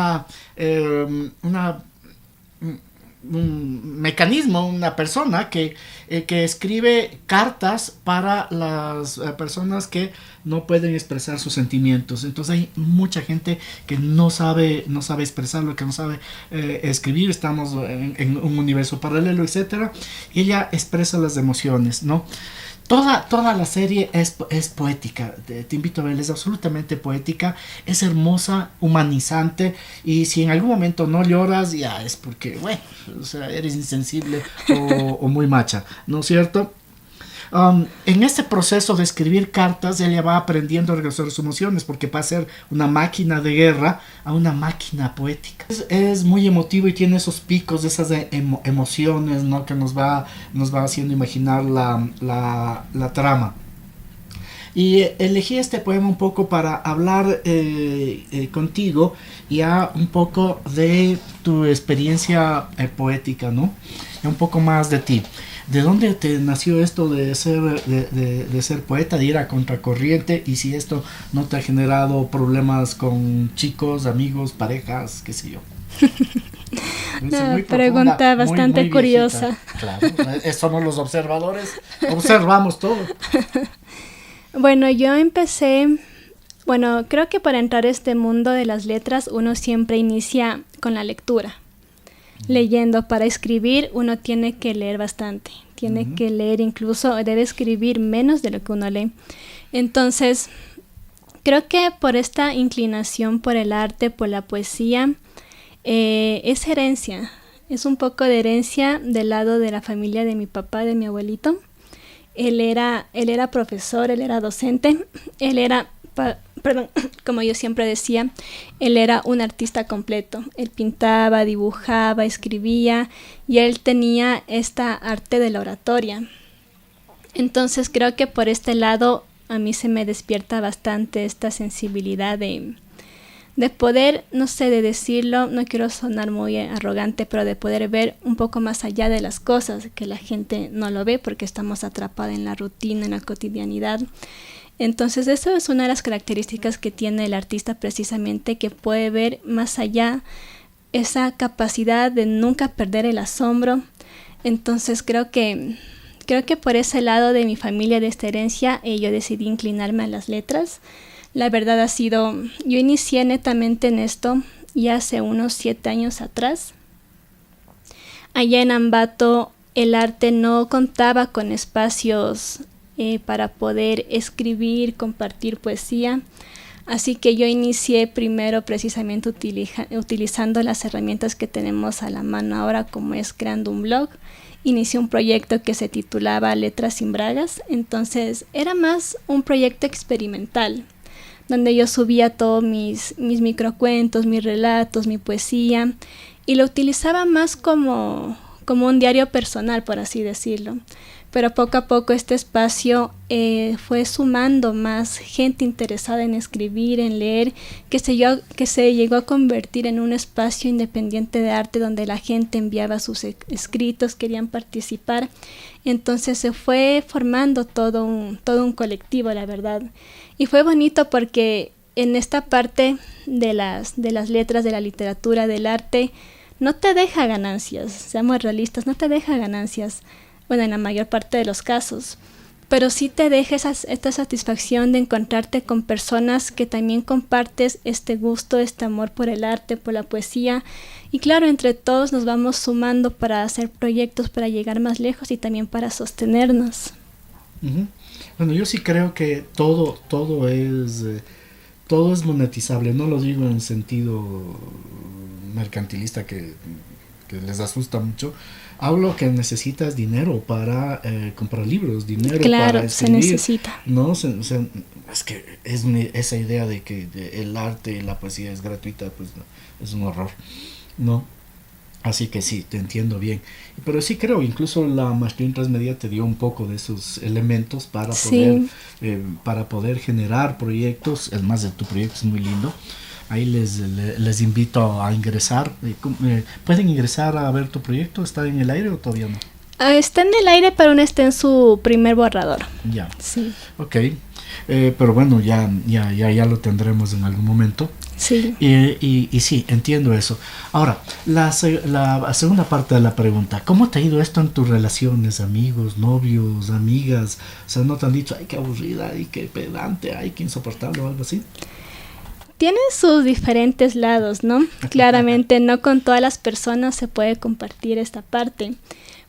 mecanismo, una persona que escribe cartas para las personas que no pueden expresar sus sentimientos. Entonces hay mucha gente que no sabe expresarlo, que no sabe escribir. Estamos en un universo paralelo, etcétera, y ella expresa las emociones, ¿no? Toda la serie es poética, te invito a verla, es absolutamente poética, es hermosa, humanizante, y si en algún momento no lloras, ya es porque, bueno, o sea, eres insensible o muy macha, ¿no es cierto? En este proceso de escribir cartas, ella va aprendiendo a regresar sus emociones, porque va a ser una máquina de guerra a una máquina poética. Es muy emotivo y tiene esos picos de esas emociones, ¿no? Que nos va haciendo imaginar la trama. Y elegí este poema un poco para hablar contigo ya un poco de tu experiencia poética, ¿no? Y un poco más de ti. ¿De dónde te nació esto de ser poeta, de ir a contracorriente? Y si esto no te ha generado problemas con chicos, amigos, parejas, qué sé yo. Una pregunta bastante muy curiosa. Claro, somos los observadores, observamos todo. Bueno, yo empecé, creo que para entrar a este mundo de las letras uno siempre inicia con la lectura. Leyendo. Para escribir uno tiene que leer bastante, tiene que leer, incluso debe escribir menos de lo que uno lee. Entonces creo que por esta inclinación por el arte, por la poesía, es herencia, es un poco de herencia del lado de la familia de mi papá, de mi abuelito. él era profesor, él era docente, él era, perdón, como yo siempre decía, él era un artista completo. Él pintaba, dibujaba, escribía y él tenía esta arte de la oratoria. Entonces creo que por este lado a mí se me despierta bastante esta sensibilidad de poder, no sé, de decirlo, no quiero sonar muy arrogante, pero de poder ver un poco más allá de las cosas, que la gente no lo ve porque estamos atrapados en la rutina, en la cotidianidad. Entonces eso es una de las características que tiene el artista precisamente, que puede ver más allá, esa capacidad de nunca perder el asombro. Entonces creo que por ese lado de mi familia, de esta herencia, yo decidí inclinarme a las letras. La verdad ha sido, yo inicié netamente en esto ya hace unos 7 años atrás. Allá en Ambato el arte no contaba con espacios para poder escribir, compartir poesía. Así que yo inicié primero precisamente utilizando las herramientas que tenemos a la mano ahora, como es creando un blog. Inicié un proyecto que se titulaba Letras sin Bragas. Entonces era más un proyecto experimental, donde yo subía todos mis microcuentos, mis relatos, mi poesía, y lo utilizaba más como un diario personal, por así decirlo. Pero poco a poco este espacio fue sumando más gente interesada en escribir, en leer, que se llegó a convertir en un espacio independiente de arte donde la gente enviaba sus escritos, querían participar. Entonces se fue formando todo un colectivo, la verdad. Y fue bonito porque en esta parte de las letras, de la literatura, del arte, no te deja ganancias, seamos realistas, no te deja ganancias. Bueno, en la mayor parte de los casos, pero sí te deja esta satisfacción de encontrarte con personas que también compartes este gusto, este amor por el arte, por la poesía, y claro, entre todos nos vamos sumando para hacer proyectos, para llegar más lejos y también para sostenernos. Uh-huh. Bueno, yo sí creo que todo es monetizable, no lo digo en sentido mercantilista que les asusta mucho. Hablo que necesitas dinero para comprar libros, dinero claro, para escribir. se necesita. No, es que esa idea de que el arte y la poesía es gratuita, pues es un horror, ¿no? Así que sí, te entiendo bien. Pero sí creo, incluso la maestría en transmedia te dio un poco de esos elementos para poder generar proyectos. Es más, tu proyecto es muy lindo. Ahí les invito a ingresar. ¿Pueden ingresar a ver tu proyecto? ¿Está en el aire o todavía no? Está en el aire, pero no está en su primer borrador. Ya. Sí. Ok. Pero bueno, ya lo tendremos en algún momento. Sí. Y sí, entiendo eso. Ahora, la segunda parte de la pregunta. ¿Cómo te ha ido esto en tus relaciones? Amigos, novios, amigas. O sea, ¿no te han dicho, ay, qué aburrida, ay, qué pedante, ay, qué insoportable o algo así? Tiene sus diferentes lados, ¿no? Claramente no con todas las personas se puede compartir esta parte.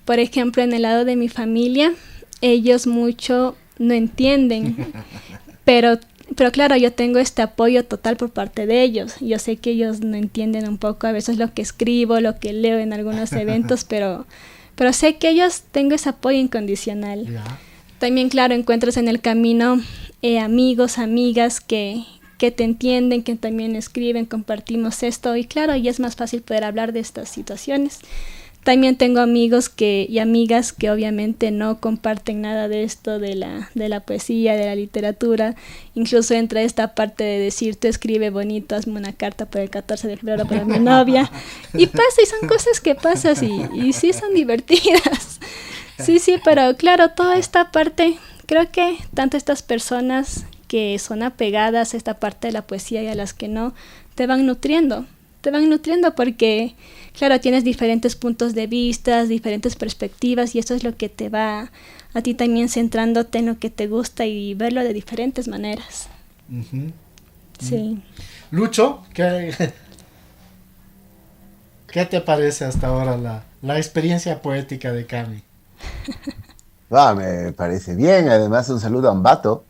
Por ejemplo, en el lado de mi familia, ellos mucho no entienden, pero claro, yo tengo este apoyo total por parte de ellos. Yo sé que ellos no entienden un poco a veces lo que escribo, lo que leo en algunos eventos, pero sé que ellos tengo ese apoyo incondicional. Yeah. También, claro, encuentras en el camino amigos, amigas que te entienden, que también escriben, compartimos esto, y claro, y es más fácil poder hablar de estas situaciones. También tengo amigos y amigas que obviamente no comparten nada de esto, de la poesía, de la literatura. Incluso entra esta parte de decir, tú escribe bonito, hazme una carta para el 14 de febrero para mi novia. Y pasa, y son cosas que pasan, y sí son divertidas. Sí, pero claro, toda esta parte, creo que tanto estas personas que son apegadas a esta parte de la poesía y a las que no, te van nutriendo porque, claro, tienes diferentes puntos de vista, diferentes perspectivas, y eso es lo que te va a ti también centrándote en lo que te gusta y verlo de diferentes maneras. Uh-huh. Sí. Lucho, ¿qué te parece hasta ahora la experiencia poética de Cami? Me parece bien, además un saludo a Ambato.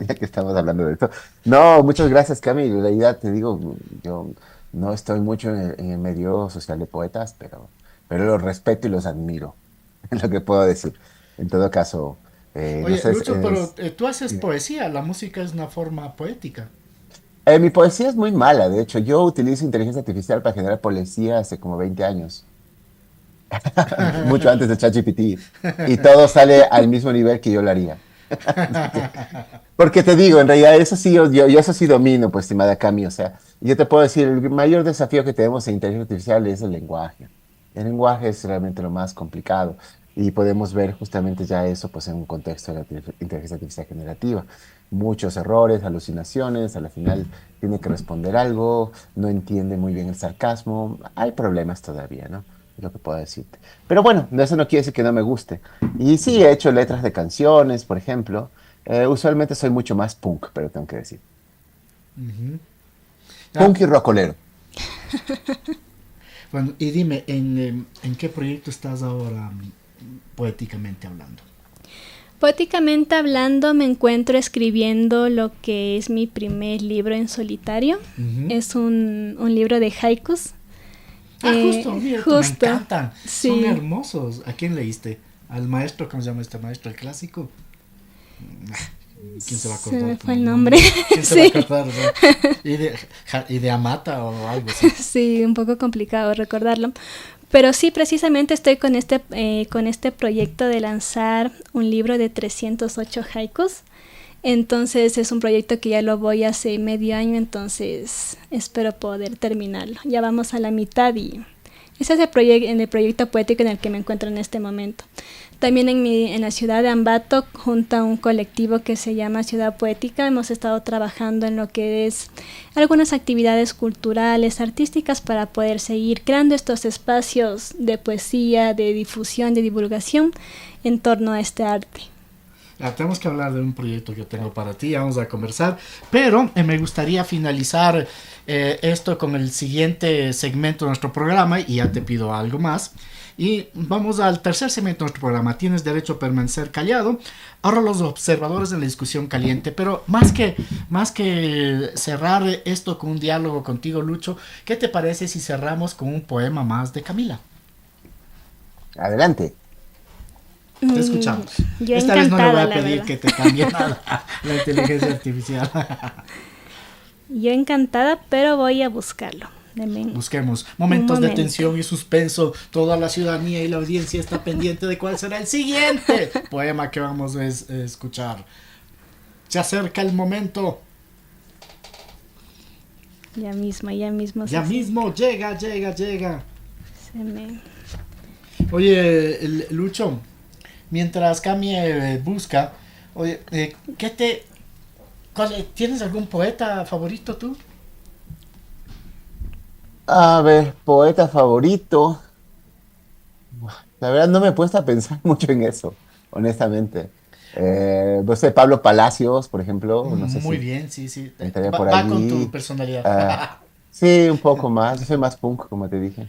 Ya que estamos hablando de esto. No, muchas gracias, Cami. En realidad te digo, yo no estoy mucho en el medio social de poetas, pero los respeto y los admiro, es lo que puedo decir. En todo caso, Oye, no sé, Lucho, pero tú haces poesía, la música es una forma poética. mi poesía es muy mala, de hecho. Yo utilizo inteligencia artificial para generar poesía hace como 20 años. Mucho antes de ChatGPT. Y todo sale al mismo nivel que yo lo haría. Porque te digo, en realidad eso sí, yo eso sí domino, pues, estimada Cami. O sea, yo te puedo decir, el mayor desafío que tenemos en inteligencia artificial es el lenguaje. El lenguaje es realmente lo más complicado. Y podemos ver justamente ya eso, pues, en un contexto de la inteligencia artificial generativa. Muchos errores, alucinaciones, a la final tiene que responder algo, no entiende muy bien el sarcasmo. Hay problemas todavía, ¿no? Es lo que puedo decirte. Pero bueno, eso no quiere decir que no me guste. Y sí, he hecho letras de canciones, por ejemplo. Usualmente soy mucho más punk, pero tengo que decir. Punk y rockolero. Bueno, y dime, ¿en qué proyecto estás ahora, poéticamente hablando? Poéticamente hablando, me encuentro escribiendo lo que es mi primer libro en solitario. Es un libro de haikus. Justo, mira, me encantan. Sí. Son hermosos. ¿A quién leíste? ¿Al maestro? ¿Cómo se llama este maestro? ¿El clásico? ¿Quién se va a acordar? Se me fue el nombre. ¿Quién se va a acordar? ¿No? ¿Y de Amata o algo así? Sí, un poco complicado recordarlo. Pero sí, precisamente estoy con este proyecto de lanzar un libro de 308 haikus. Entonces es un proyecto que ya lo voy hace medio año, entonces espero poder terminarlo. Ya vamos a la mitad y ese es el proyecto poético en el que me encuentro en este momento. También en la ciudad de Ambato, junto a un colectivo que se llama Ciudad Poética, hemos estado trabajando en lo que es algunas actividades culturales, artísticas, para poder seguir creando estos espacios de poesía, de difusión, de divulgación en torno a este arte. Tenemos que hablar de un proyecto que tengo para ti, vamos a conversar, pero me gustaría finalizar esto con el siguiente segmento de nuestro programa y ya te pido algo más. Y vamos al tercer segmento de nuestro programa. Tienes derecho a permanecer callado. Ahora los observadores en la discusión caliente. Pero más que cerrar esto con un diálogo contigo, Lucho, ¿qué te parece si cerramos con un poema más de Camila? Adelante. Te escuchamos. Esta vez no le voy a pedir que te cambie nada la inteligencia artificial. Yo encantada, pero voy a buscarlo. Busquemos momentos de tensión y suspenso. Toda la ciudadanía y la audiencia está pendiente de cuál será el siguiente poema que vamos a escuchar. Se acerca el momento. Ya mismo. Ya mismo, llega. Oye, Lucho, mientras Cami busca, oye, ¿tienes algún poeta favorito tú? A ver, poeta favorito. La verdad no me he puesto a pensar mucho en eso, honestamente. No sé, Pablo Palacios, por ejemplo. No sé Muy si bien, sí. va con tu personalidad. Sí, un poco más. Yo soy más punk, como te dije.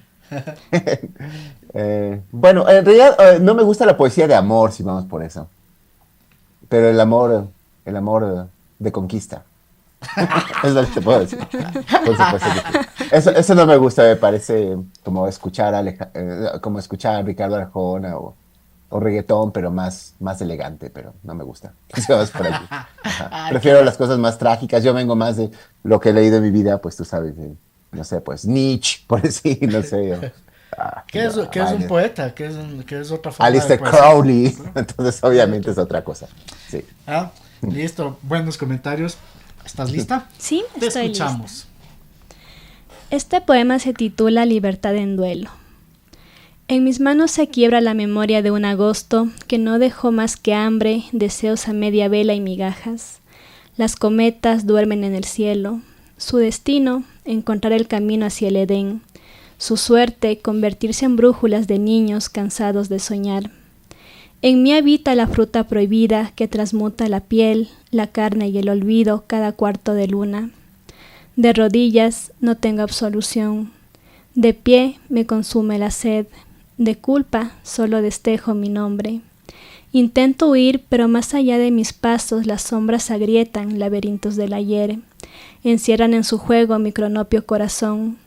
Bueno, en realidad no me gusta la poesía de amor, si vamos por eso. Pero el amor de conquista. Es lo que te puedo decir. Por supuesto que sí. Eso no me gusta, me parece como escuchar a Ricardo Arjona o reggaetón, pero más elegante, pero no me gusta. Vamos por allí. Prefiero las cosas más trágicas. Yo vengo más de lo que he leído en mi vida, pues tú sabes, no sé, pues Nietzsche, por decir, no sé. ¿Qué es un poeta? ¿Qué es otra forma Aleister de poesía? Crowley. Entonces, obviamente es otra cosa. Sí. Listo, buenos comentarios. ¿Estás lista? Sí, Te estoy escuchamos. lista. Este poema se titula Libertad en duelo. En mis manos se quiebra la memoria de un agosto que no dejó más que hambre, deseos a media vela y migajas. Las cometas duermen en el cielo. Su destino, encontrar el camino hacia el Edén. Su suerte, convertirse en brújulas de niños cansados de soñar. En mí habita la fruta prohibida que transmuta la piel, la carne y el olvido cada cuarto de luna. De rodillas no tengo absolución. De pie me consume la sed. De culpa solo destejo mi nombre. Intento huir, pero más allá de mis pasos las sombras agrietan laberintos del ayer. Encierran en su juego mi cronopio corazón.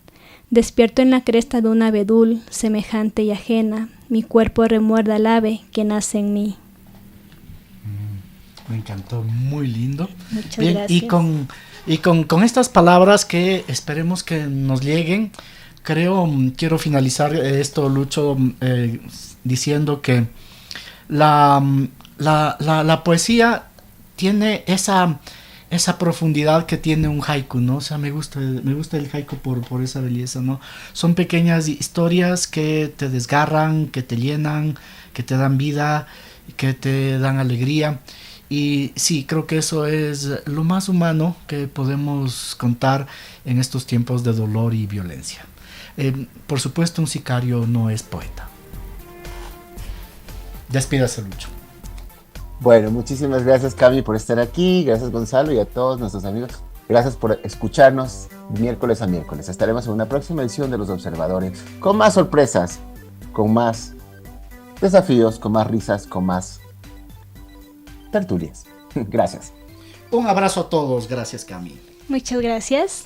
Despierto en la cresta de un abedul, semejante y ajena. Mi cuerpo remuerda al ave que nace en mí. Me encantó, muy lindo. Muchas Bien, gracias. y con estas palabras que esperemos que nos lleguen, quiero finalizar esto, Lucho, diciendo que la poesía tiene esa profundidad que tiene un haiku, ¿no? O sea, me gusta el haiku por esa belleza, ¿no? Son pequeñas historias que te desgarran, que te llenan, que te dan vida, que te dan alegría. Y sí, creo que eso es lo más humano que podemos contar en estos tiempos de dolor y violencia. Por supuesto, un sicario no es poeta. Despídase, Lucho. Bueno, muchísimas gracias, Cami, por estar aquí. Gracias, Gonzalo, y a todos nuestros amigos. Gracias por escucharnos miércoles a miércoles. Estaremos en una próxima edición de Los Observadores con más sorpresas, con más desafíos, con más risas, con más tertulias. Gracias. Un abrazo a todos. Gracias, Cami. Muchas gracias.